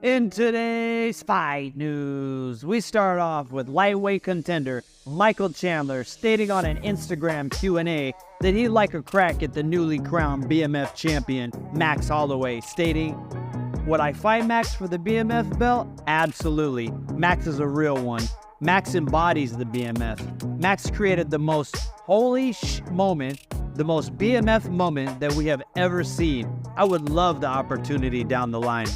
In today's fight news, we start off with lightweight contender Michael Chandler stating on an Instagram Q&A that he'd like a crack at the newly crowned BMF champion Max Holloway, stating, "Would I fight Max for the BMF belt? Absolutely. Max is a real one. Max embodies the BMF. Max created the most moment, the most BMF moment that we have ever seen. I would love the opportunity down the line."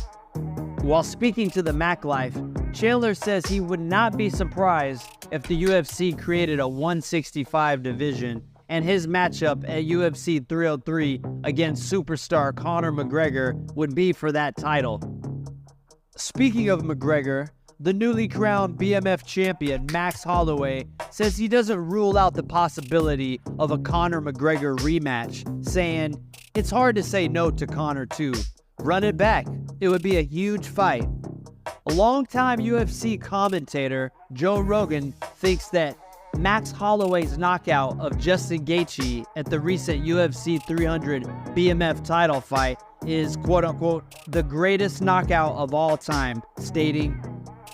While speaking to the Mac Life, Chandler says he would not be surprised if the UFC created a 165 division and his matchup at UFC 303 against superstar Conor McGregor would be for that title. Speaking of McGregor, the newly crowned BMF champion Max Holloway says he doesn't rule out the possibility of a Conor McGregor rematch, saying, "It's hard to say no to Conor too. Run it back. It would be a huge fight." A longtime UFC commentator, Joe Rogan, thinks that Max Holloway's knockout of Justin Gaethje at the recent UFC 300 BMF title fight is quote-unquote the greatest knockout of all time, stating,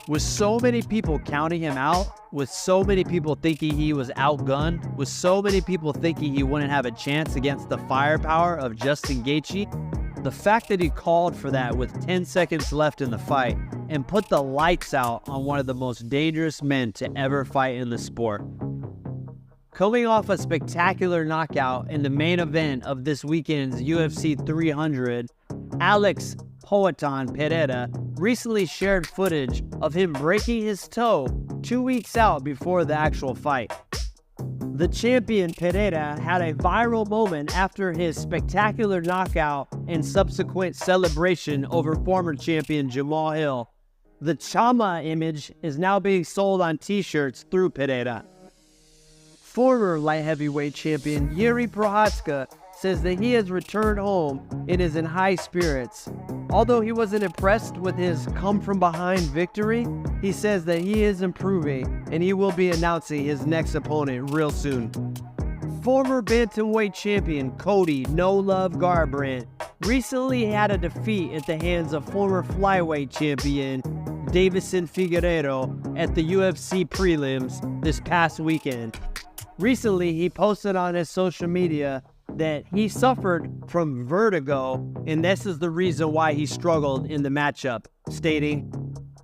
"With so many people counting him out, with so many people thinking he was outgunned, with so many people thinking he wouldn't have a chance against the firepower of Justin Gaethje, the fact that he called for that with 10 seconds left in the fight and put the lights out on one of the most dangerous men to ever fight in the sport." Coming off a spectacular knockout in the main event of this weekend's UFC 300, Alex Poatan Pereira recently shared footage of him breaking his toe 2 weeks out before the actual fight. The champion Pereira had a viral moment after his spectacular knockout and subsequent celebration over former champion Jamal Hill. The Chama image is now being sold on t-shirts through Pereira. Former light heavyweight champion Yuri Prochazka says that he has returned home and is in high spirits. Although he wasn't impressed with his come-from-behind victory, he says that he is improving and he will be announcing his next opponent real soon. Former bantamweight champion Cody No Love Garbrandt recently had a defeat at the hands of former flyweight champion Davison Figueiredo at the UFC prelims this past weekend. Recently, he posted on his social media that he suffered from vertigo, and this is the reason why he struggled in the matchup, stating,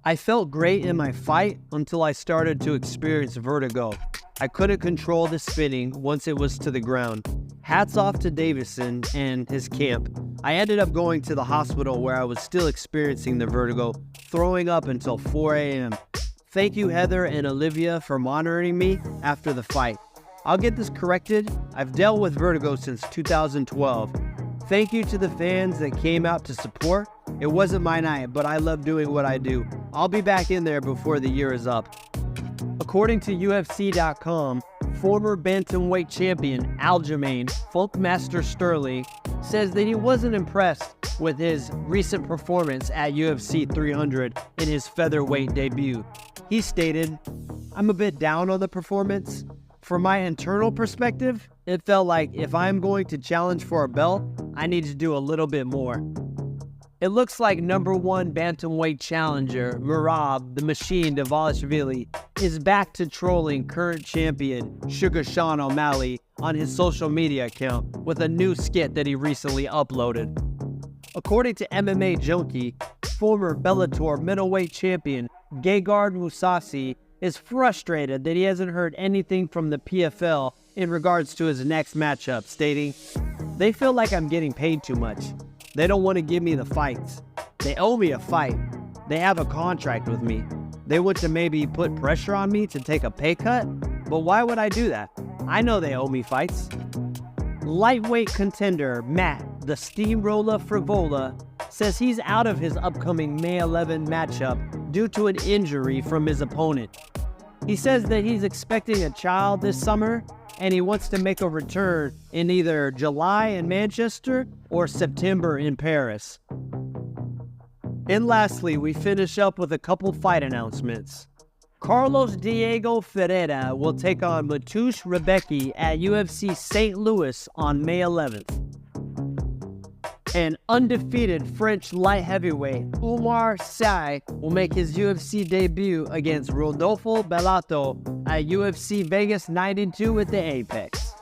"I felt great in my fight until I started to experience vertigo. I couldn't control the spinning once it was to the ground. Hats off to Davison and his camp. I ended up going to the hospital where I was still experiencing the vertigo, throwing up until 4 a.m. Thank you, Heather and Olivia, for monitoring me after the fight. I'll get this corrected. I've dealt with vertigo since 2012. Thank you to the fans that came out to support. It wasn't my night, but I love doing what I do. I'll be back in there before the year is up." According to UFC.com, former bantamweight champion Aljamain Funkmaster Sterling says that he wasn't impressed with his recent performance at UFC 300 in his featherweight debut. He stated, "I'm a bit down on the performance. From my internal perspective, it felt like if I'm going to challenge for a belt, I need to do a little bit more." It looks like #1 bantamweight challenger Merab the Machine Dvalishvili is back to trolling current champion Sugar Sean O'Malley on his social media account with a new skit that he recently uploaded. According to MMA Junkie, former Bellator middleweight champion Gegard Mousasi is frustrated that he hasn't heard anything from the PFL in regards to his next matchup, stating, "They feel like I'm getting paid too much. They don't want to give me the fights. They owe me a fight. They have a contract with me. They want to maybe put pressure on me to take a pay cut, but why would I do that? I know they owe me fights." Lightweight contender Matt the Steamroller Frivola says he's out of his upcoming May 11 matchup due to an injury from his opponent. He says that he's expecting a child this summer and he wants to make a return in either July in Manchester or September in Paris. And lastly, we finish up with a couple fight announcements. Carlos Diego Ferreira will take on Mateusz Rebecki at UFC St. Louis on May 11th. And undefeated French light heavyweight Umar Sy will make his UFC debut against Rodolfo Bellato at UFC Vegas 92 at the Apex.